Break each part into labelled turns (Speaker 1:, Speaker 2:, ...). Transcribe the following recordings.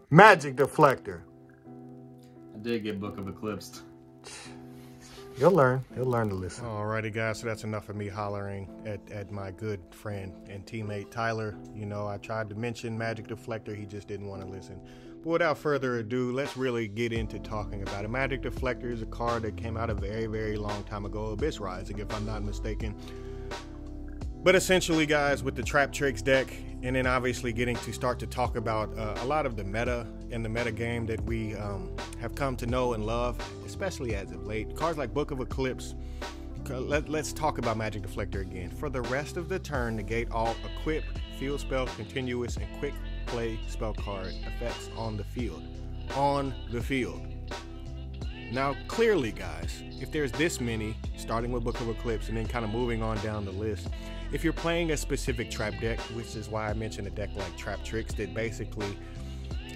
Speaker 1: Magic Deflector.
Speaker 2: I did get Book of Eclipsed.
Speaker 1: You'll learn. You'll learn to listen.
Speaker 3: Alrighty, guys. So that's enough of me hollering at my good friend and teammate Tyler. You know, I tried to mention Magic Deflector. He just didn't want to listen. But without further ado, let's really get into talking about it. Magic Deflector is a card that came out a very, very long time ago. Abyss Rising, if I'm not mistaken. But essentially, guys, with the Traptrix deck, and then obviously getting to start to talk about a lot of the meta and the meta game that we have come to know and love, especially as of late. Cards like Book of Eclipse. Let's talk about Magic Deflector again. For the rest of the turn, negate all equip, field spell, continuous, and quick play spell card effects on the field. On the field. Now, clearly, guys, if there's this many, starting with Book of Eclipse and then kind of moving on down the list, if you're playing a specific trap deck, which is why I mentioned a deck like Traptrix that basically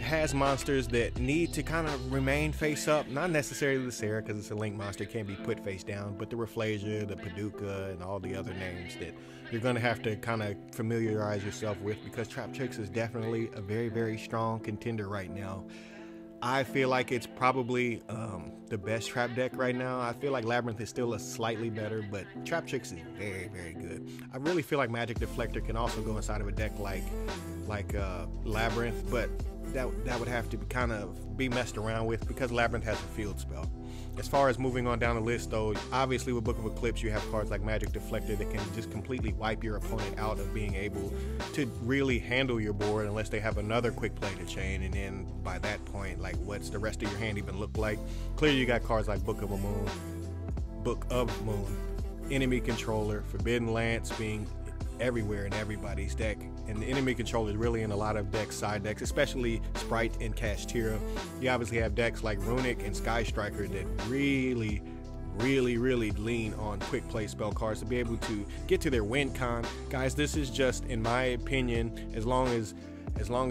Speaker 3: has monsters that need to kind of remain face up, not necessarily the Sarah because it's a link monster, can't be put face down, but the Rafflesia, the Paducah, and all the other names that you're going to have to kind of familiarize yourself with, because Traptrix is definitely a very, very strong contender right now. I feel like it's probably the best trap deck right now. I feel like Labyrinth is still a slightly better, but Traptrix is very, very good. I really feel like Magic Deflector can also go inside of a deck like Labyrinth, but that would have to kind of be messed around with because Labyrinth has a field spell. As far as moving on down the list, though, obviously with Book of Eclipse, you have cards like Magic Deflector that can just completely wipe your opponent out of being able to really handle your board unless they have another quick play to chain. And then by that point, like, what's the rest of your hand even look like? Clearly, you got cards like Book of Moon, Enemy Controller, Forbidden Lance being everywhere in everybody's deck, and the Enemy Controller is really in a lot of decks, side decks, especially Sprite and Kashtira. You obviously have decks like Runic and Sky Striker that really lean on quick play spell cards to be able to get to their win con. Guys, this is just, in my opinion, as long as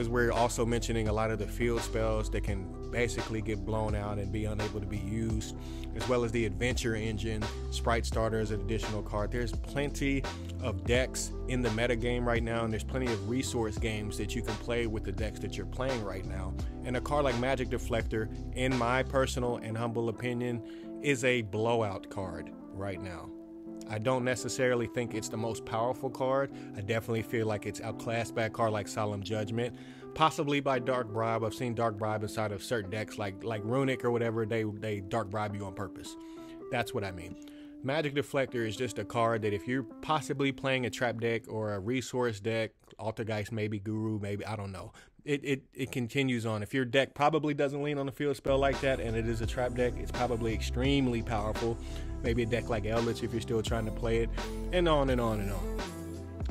Speaker 3: we're also mentioning a lot of the field spells that can basically get blown out and be unable to be used, as well as the Adventure Engine, Sprite Starter as an additional card. There's plenty of decks in the meta game right now, and there's plenty of resource games that you can play with the decks that you're playing right now. And a card like Magic Deflector, in my personal and humble opinion, is a blowout card right now. I don't necessarily think it's the most powerful card. I definitely feel like it's outclassed by a card like Solemn Judgment, possibly by Dark Bribe. I've seen Dark Bribe inside of certain decks like Runic or whatever. They Dark Bribe you on purpose. That's what I mean. Magic Deflector is just a card that if you're possibly playing a trap deck or a resource deck, Altergeist, maybe Guru, maybe, I don't know. It continues on. If your deck probably doesn't lean on a field spell like that and it is a trap deck, it's probably extremely powerful. Maybe a deck like Eldritch if you're still trying to play it, and on and on and on.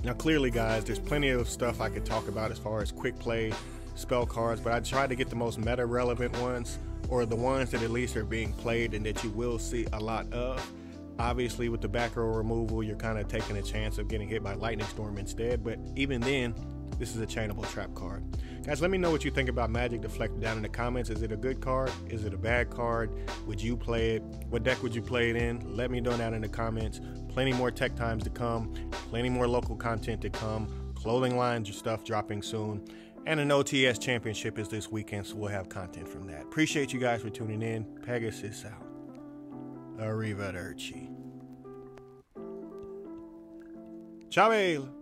Speaker 3: Now, clearly, guys, there's plenty of stuff I could talk about as far as quick play spell cards, but I tried to get the most meta relevant ones, or the ones that at least are being played and that you will see a lot of. Obviously, with the back row removal, you're kind of taking a chance of getting hit by Lightning Storm instead, but even then, this is a chainable trap card. Guys, let me know what you think about Magic Deflector down in the comments. Is it a good card? Is it a bad card? Would you play it? What deck would you play it in? Let me know down in the comments. Plenty more tech times to come. Plenty more local content to come. Clothing lines, stuff dropping soon. And an OTS championship is this weekend, so we'll have content from that. Appreciate you guys for tuning in. Pegasus out. Arrivederci. Ciao.